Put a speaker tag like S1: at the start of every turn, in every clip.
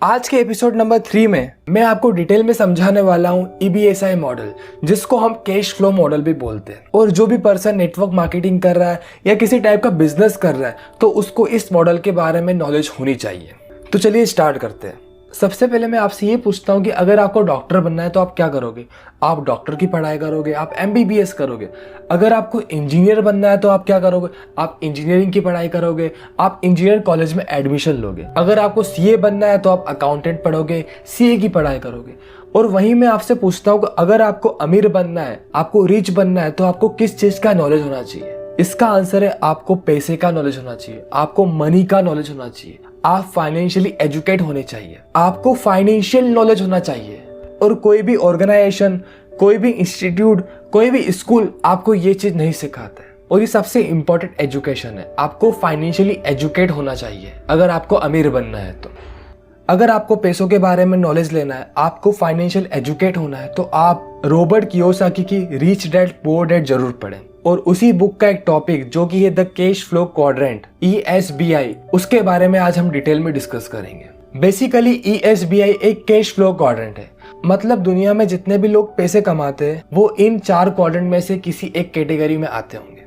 S1: आज के episode number 3 में मैं आपको डिटेल में समझाने वाला हूँ EBSI मॉडल, जिसको हम कैश फ्लो मॉडल भी बोलते हैं। और जो भी पर्सन नेटवर्क मार्केटिंग कर रहा है या किसी टाइप का बिजनेस कर रहा है तो उसको इस मॉडल के बारे में नॉलेज होनी चाहिए। तो चलिए स्टार्ट करते हैं। सबसे पहले मैं आपसे ये पूछता हूँ कि अगर आपको डॉक्टर बनना है तो आप क्या करोगे? आप डॉक्टर की पढ़ाई करोगे, आप MBBS करोगे। अगर आपको इंजीनियर बनना है तो आप क्या करोगे? आप इंजीनियरिंग की पढ़ाई करोगे, आप इंजीनियर कॉलेज में एडमिशन लोगे। अगर आपको CA बनना है तो आप अकाउंटेंट पढ़ोगे, CA की पढ़ाई करोगे। और वहीं मैं आपसे पूछता हूँ कि अगर आपको अमीर बनना है, आपको रिच बनना है तो आपको किस चीज का नॉलेज होना चाहिए? इसका आंसर है आपको पैसे का नॉलेज होना चाहिए, आपको मनी का नॉलेज होना चाहिए, आप फाइनेंशियली एजुकेट होने चाहिए, आपको फाइनेंशियल नॉलेज होना चाहिए। और कोई भी ऑर्गेनाइजेशन, कोई भी इंस्टीट्यूट, कोई भी स्कूल आपको ये चीज नहीं सिखाता है। और ये सबसे इंपॉर्टेंट एजुकेशन है। आपको फाइनेंशियली एजुकेट होना चाहिए अगर आपको अमीर बनना है तो। अगर आपको पैसों के बारे में नॉलेज लेना है, आपको फाइनेंशियल एजुकेट होना है तो आप रॉबर्ट कियोसाकी की रिच डैड पुअर डैड जरूर पढ़ें। और उसी बुक का एक टॉपिक जो कि है the cash flow quadrant ESBI, उसके बारे में आज हम डिटेल में डिस्कस करेंगे। बेसिकली ESBI एक कैश फ्लो क्वाड्रेंट है। मतलब दुनिया में जितने भी लोग पैसे कमाते हैं वो इन 4 क्वाड्रेंट में से किसी एक कैटेगरी में आते होंगे।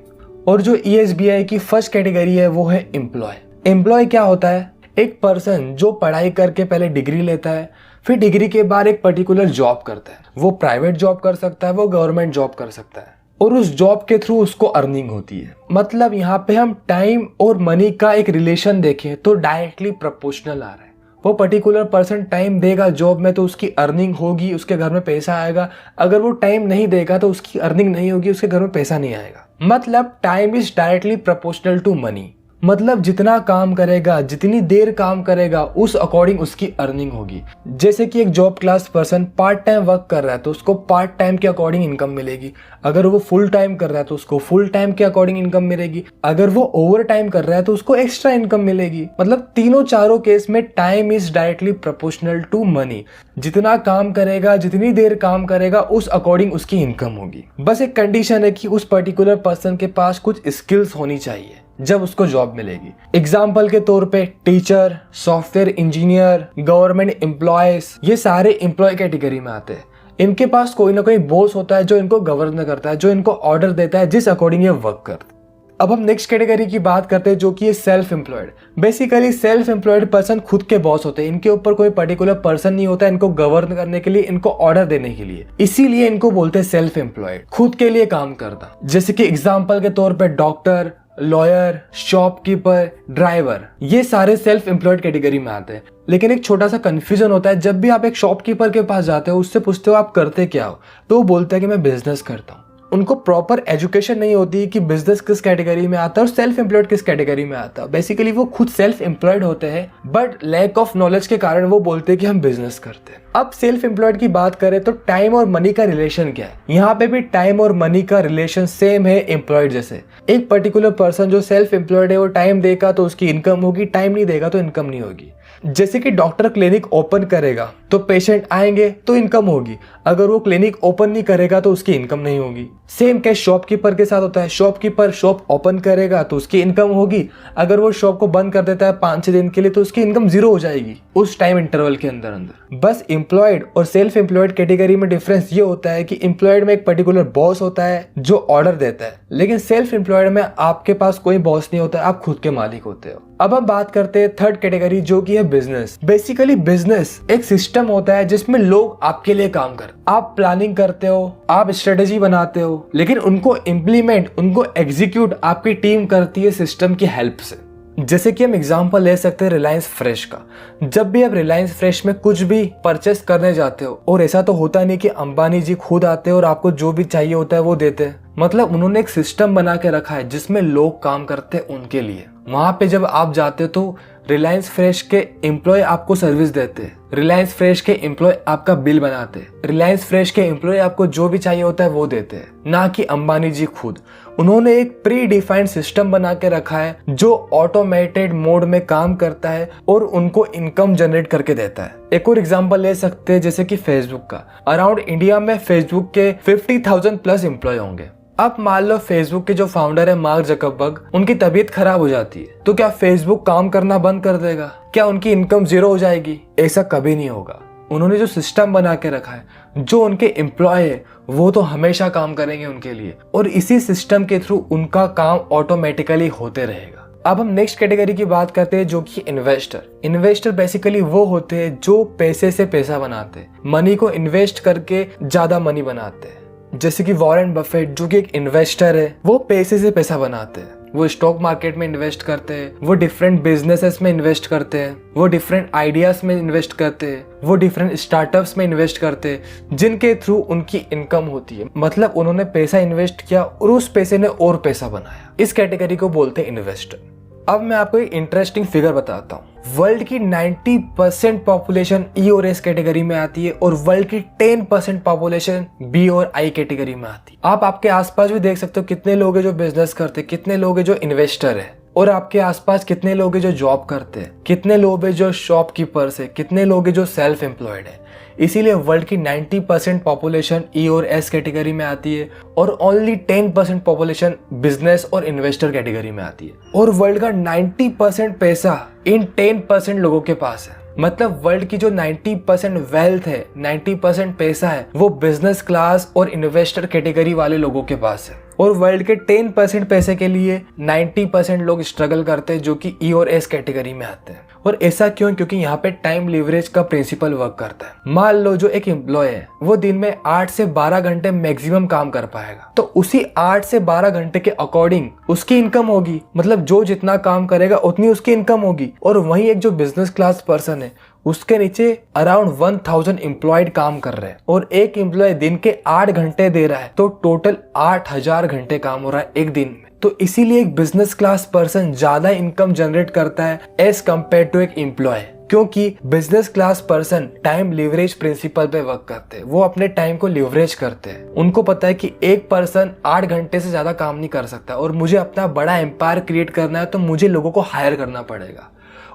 S1: और जो ESBI की फर्स्ट कैटेगरी है वो है एम्प्लॉय। एम्प्लॉय क्या होता है? एक पर्सन जो पढ़ाई करके पहले डिग्री लेता है, फिर डिग्री के बाद एक पर्टिकुलर जॉब करता है। वो प्राइवेट जॉब कर सकता है, वो गवर्नमेंट जॉब कर सकता है, और उस जॉब के थ्रू उसको अर्निंग होती है। मतलब यहाँ पे हम टाइम और मनी का एक रिलेशन देखें तो डायरेक्टली प्रोपोर्शनल आ रहा है। वो पर्टिकुलर पर्सन टाइम देगा जॉब में तो उसकी अर्निंग होगी, उसके घर में पैसा आएगा। अगर वो टाइम नहीं देगा तो उसकी अर्निंग नहीं होगी, उसके घर में पैसा नहीं आएगा। मतलब time is directly proportional to money. मतलब जितना काम करेगा, जितनी देर काम करेगा, उस अकॉर्डिंग उसकी अर्निंग होगी। जैसे कि एक job class person part time work कर रहा है तो उसको पार्ट टाइम के अकॉर्डिंग इनकम मिलेगी। अगर वो फुल टाइम कर रहा है तो उसको फुल टाइम के अकॉर्डिंग इनकम मिलेगी। अगर वो ओवर टाइम कर रहा है तो उसको एक्स्ट्रा इनकम मिलेगी। मतलब तीनों चारों केस में time is directly proportional to money. जितना काम करेगा, जितनी देर काम करेगा, उस अकॉर्डिंग उसकी इनकम होगी। बस एक कंडीशन है कि उस पर्टिकुलर पर्सन के पास कुछ स्किल्स होनी चाहिए जब उसको जॉब मिलेगी। एग्जाम्पल के तौर पे teacher, software engineer, government employees, ये सारे एम्प्लॉय कैटेगरी में आते हैं। इनके पास कोई ना कोई बॉस होता है जो इनको गवर्न करता है, जो इनको ऑर्डर देता है, जिस अकॉर्डिंग ये वर्क करते हैं। अब हम नेक्स्ट कैटेगरी की बात करते हैं जो कि है self employed. Basically self employed person खुद के बॉस होते हैं। इनके ऊपर कोई पर्टिकुलर पर्सन नहीं होता इनको गवर्न करने के लिए, इनको ऑर्डर देने के लिए। इसीलिए इनको बोलते हैं सेल्फ एम्प्लॉयड, खुद के लिए काम करता। जैसे कि एग्जाम्पल के तौर पर डॉक्टर, लॉयर, शॉपकीपर, ड्राइवर, ये सारे सेल्फ एम्प्लॉयड कैटेगरी में आते हैं। लेकिन एक छोटा सा कंफ्यूजन होता है। जब भी आप एक शॉपकीपर के पास जाते हो, उससे पूछते हो आप करते क्या हो, तो वो बोलता है कि मैं बिजनेस करता हूँ। उनको प्रॉपर एजुकेशन नहीं होती कि बिजनेस किस कैटेगरी में आता है और सेल्फ एम्प्लॉयड किस कैटेगरी में आता है। बेसिकली वो खुद सेल्फ एम्प्लॉयड होते हैं, बट लैक ऑफ नॉलेज के कारण वो बोलते हैं कि हम बिजनेस करते हैं। अब सेल्फ एम्प्लॉयड की बात करें तो टाइम और मनी का रिलेशन क्या है? यहाँ पे भी टाइम और मनी का रिलेशन सेम है एम्प्लॉयड जैसे। एक पर्टिकुलर पर्सन जो सेल्फ एम्प्लॉयड है वो टाइम देगा तो उसकी इनकम होगी, टाइम नहीं देगा तो इनकम नहीं होगी। जैसे कि डॉक्टर क्लिनिक ओपन करेगा तो पेशेंट आएंगे तो इनकम होगी। अगर वो क्लिनिक ओपन नहीं करेगा तो उसकी इनकम नहीं होगी। सेम केस शॉपकीपर के साथ होता है। शॉपकीपर शॉप ओपन करेगा तो उसकी इनकम होगी। अगर वो शॉप को बंद कर देता है 5-6 दिन के लिए तो उसकी इनकम 0 हो जाएगी उस टाइम इंटरवल के अंदर। बस एम्प्लॉयड और सेल्फ एम्प्लॉयड कैटेगरी में डिफरेंस ये होता है कि एम्प्लॉयड में एक पर्टिकुलर बॉस होता है जो ऑर्डर देता है, लेकिन सेल्फ एम्प्लॉयड में आपके पास कोई बॉस नहीं होता, आप खुद के मालिक होते हो। अब हम बात करते हैं थर्ड कैटेगरी जो कि है बिजनेस। बेसिकली बिजनेस एक सिस्टम होता है जिसमें लोग आपके लिए काम कर, आप प्लानिंग करते हो, आप स्ट्रेटेजी बनाते हो, लेकिन उनको इम्प्लीमेंट, उनको एग्जीक्यूट आपकी टीम करती है सिस्टम की हेल्प से। जैसे कि हम एग्जांपल ले सकते हैं रिलायंस फ्रेश का। जब भी आप रिलायंस फ्रेश में कुछ भी परचेस करने जाते हो, और ऐसा तो होता नहीं कि अंबानी जी खुद आते हैं और आपको जो भी चाहिए होता है वो देते हैं। मतलब उन्होंने एक सिस्टम बना के रखा है जिसमें लोग काम करते हैं उनके लिए। वहां पे जब आप जाते हो तो रिलायंस फ्रेश के एम्प्लॉय आपको सर्विस देते हैं, रिलायंस फ्रेश के एम्प्लॉय आपका बिल बनाते हैं, रिलायंस फ्रेश के एम्प्लॉय आपको जो भी चाहिए होता है वो देते हैं, ना कि अंबानी जी खुद। उन्होंने एक प्री डिफाइंड सिस्टम बना के रखा है जो ऑटोमेटेड मोड में काम करता है और उनको इनकम जनरेट करके देता है। एक और एग्जांपल ले सकते हैं जैसे कि फेसबुक का। अराउंड इंडिया में फेसबुक के 50,000 प्लस एम्प्लॉय होंगे। अब मान लो फेसबुक के जो फाउंडर है मार्क जकरबर्ग, उनकी तबीयत खराब हो जाती है, तो क्या फेसबुक काम करना बंद कर देगा? क्या उनकी इनकम जीरो हो जाएगी? ऐसा कभी नहीं होगा। उन्होंने जो सिस्टम बना के रखा है, जो उनके एम्प्लॉय है वो तो हमेशा काम करेंगे उनके लिए, और इसी सिस्टम के थ्रू उनका काम ऑटोमेटिकली होते रहेगा। अब हम नेक्स्ट कैटेगरी की बात करते हैं, जो कि इन्वेस्टर। इन्वेस्टर बेसिकली वो होते हैं जो पैसे से पैसा बनाते हैं, मनी को इन्वेस्ट करके ज्यादा मनी बनाते हैं। जैसे कि वॉरेन बफेट जो कि एक इन्वेस्टर है, वो पैसे से पैसा बनाते हैं। वो स्टॉक मार्केट में इन्वेस्ट करते हैं, वो डिफरेंट बिजनेसेस में इन्वेस्ट करते हैं, वो डिफरेंट आइडियाज में इन्वेस्ट करते हैं, वो डिफरेंट स्टार्टअप्स में इन्वेस्ट करते हैं, जिनके थ्रू उनकी इनकम होती है। मतलब उन्होंने पैसा इन्वेस्ट किया और उस पैसे ने और पैसा बनाया। इस कैटेगरी को बोलते हैं इन्वेस्टर। अब मैं आपको एक इंटरेस्टिंग फिगर बताता हूँ। वर्ल्ड की 90% पॉपुलेशन ई और एस कैटेगरी में आती है और वर्ल्ड की 10% पॉपुलेशन बी और आई कैटेगरी में आती है। आप आपके आसपास भी देख सकते हो कितने लोग हैं जो बिजनेस करते हैं, कितने लोग हैं जो इन्वेस्टर है, और आपके आसपास कितने लोग हैं जो जॉब करते हैं, कितने लोग हैं जो शॉपकीपर्स है, कितने लोग हैं जो सेल्फ एम्प्लॉयड है। इसीलिए वर्ल्ड की 90% पॉपुलेशन ई और एस कैटेगरी में आती है और ओनली 10% पॉपुलेशन बिजनेस और इन्वेस्टर कैटेगरी में आती है। और वर्ल्ड का 90% पैसा इन 10% लोगों के पास है। मतलब वर्ल्ड की जो 90% वेल्थ है, 90% पैसा है, वो बिजनेस क्लास और इन्वेस्टर कैटेगरी वाले लोगों के पास है। और वर्ल्ड के 10% पैसे के लिए 90% लोग स्ट्रगल करते हैं, जो कि ई और एस कैटेगरी में आते हैं। और ऐसा क्यों? क्योंकि यहाँ पे टाइम लिवरेज का प्रिंसिपल वर्क करता है। मान लो जो एक एम्प्लॉय है वो दिन में 8 से 12 घंटे मैक्सिमम काम कर पाएगा, तो उसी 8 से 12 घंटे के अकॉर्डिंग उसकी इनकम होगी। मतलब जो जितना काम करेगा उतनी उसकी इनकम होगी। और वहीं एक जो बिजनेस क्लास पर्सन है, उसके नीचे अराउंड 1000 एम्प्लॉयड काम कर रहे हैं, और एक एम्प्लॉय दिन के 8 घंटे दे रहा है, तो टोटल 8000 घंटे काम हो रहा है एक दिन में। तो इसीलिए एक बिजनेस क्लास पर्सन ज्यादा इनकम जनरेट करता है एज कम्पेयर टू एक एम्प्लॉय, क्योंकि business class person time leverage principle पे वर्क करते हैं। वो अपने टाइम को लिवरेज करते हैं। उनको पता है कि एक पर्सन 8 घंटे से ज्यादा काम नहीं कर सकता, और मुझे अपना बड़ा एम्पायर क्रिएट करना है तो मुझे लोगों को हायर करना पड़ेगा।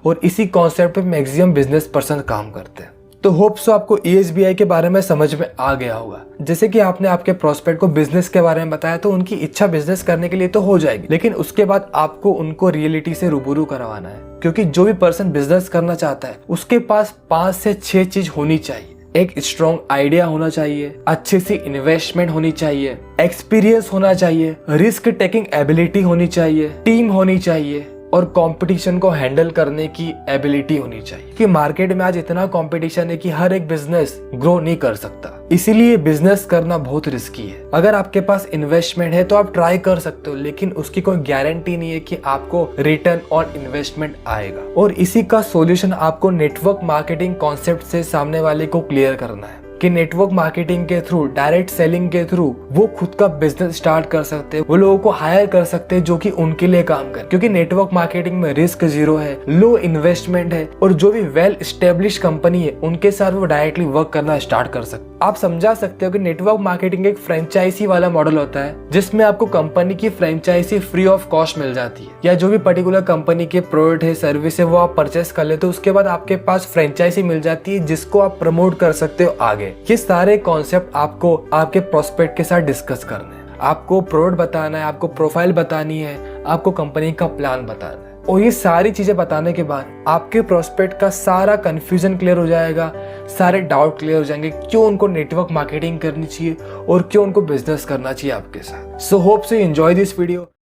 S1: और इसी कॉन्सेप्ट पे मैक्सिमम बिजनेस पर्सन काम करते हैं। तो होप सो आपको ESBI के बारे में समझ में आ गया होगा। जैसे कि आपने आपके प्रोस्पेक्ट को बिजनेस के बारे में बताया, तो उनकी इच्छा बिजनेस करने के लिए तो हो जाएगी, लेकिन उसके बाद आपको उनको रियलिटी से रूबरू करवाना है। क्योंकि जो भी पर्सन बिजनेस करना चाहता है उसके पास 5 से 6 चीज होनी चाहिए। एक स्ट्रॉन्ग आइडिया होना चाहिए, अच्छी सी इन्वेस्टमेंट होनी चाहिए, एक्सपीरियंस होना चाहिए, रिस्क टेकिंग एबिलिटी होनी चाहिए, टीम होनी चाहिए, और कंपटीशन को हैंडल करने की एबिलिटी होनी चाहिए। कि मार्केट में आज इतना कंपटीशन है कि हर एक बिजनेस ग्रो नहीं कर सकता, इसीलिए बिजनेस करना बहुत रिस्की है। अगर आपके पास इन्वेस्टमेंट है तो आप ट्राई कर सकते हो, लेकिन उसकी कोई गारंटी नहीं है कि आपको रिटर्न ऑन इन्वेस्टमेंट आएगा। और इसी का सॉल्यूशन आपको नेटवर्क मार्केटिंग कॉन्सेप्ट से सामने वाले को क्लियर करना है कि नेटवर्क मार्केटिंग के थ्रू, डायरेक्ट सेलिंग के थ्रू वो खुद का बिजनेस स्टार्ट कर सकते हैं, वो लोगों को हायर कर सकते हैं जो कि उनके लिए काम करे। क्योंकि नेटवर्क मार्केटिंग में रिस्क जीरो है, लो इन्वेस्टमेंट है, और जो भी वेल एस्टेब्लिश कंपनी है उनके साथ वो डायरेक्टली वर्क करना स्टार्ट कर सकते। आप समझा सकते हो कि नेटवर्क मार्केटिंग एक फ्रेंचाइजी वाला मॉडल होता है, जिसमें आपको कंपनी की फ्रेंचाइजी फ्री ऑफ कॉस्ट मिल जाती है, या जो भी पर्टिकुलर कंपनी के प्रोडक्ट है, सर्विस है, वो आप परचेस कर लेते हो। उसके बाद आपके पास फ्रेंचाइजी मिल जाती है जिसको आप प्रमोट कर सकते हो आगे। ये सारे कॉन्सेप्ट आपको आपके प्रोस्पेक्ट के साथ डिस्कस करने हैं। आपको प्रोडक्ट बताना है, आपको प्रोफाइल बतानी है, आपको कंपनी का प्लान बताना है। और ये सारी चीजें बताने के बाद आपके प्रोस्पेक्ट का सारा कंफ्यूजन क्लियर हो जाएगा, सारे डाउट क्लियर हो जाएंगे, क्यों उनको नेटवर्क मार्केटिंग करनी चाहिए और क्यों उनको बिजनेस करना चाहिए आपके साथ। So hope so enjoy this video.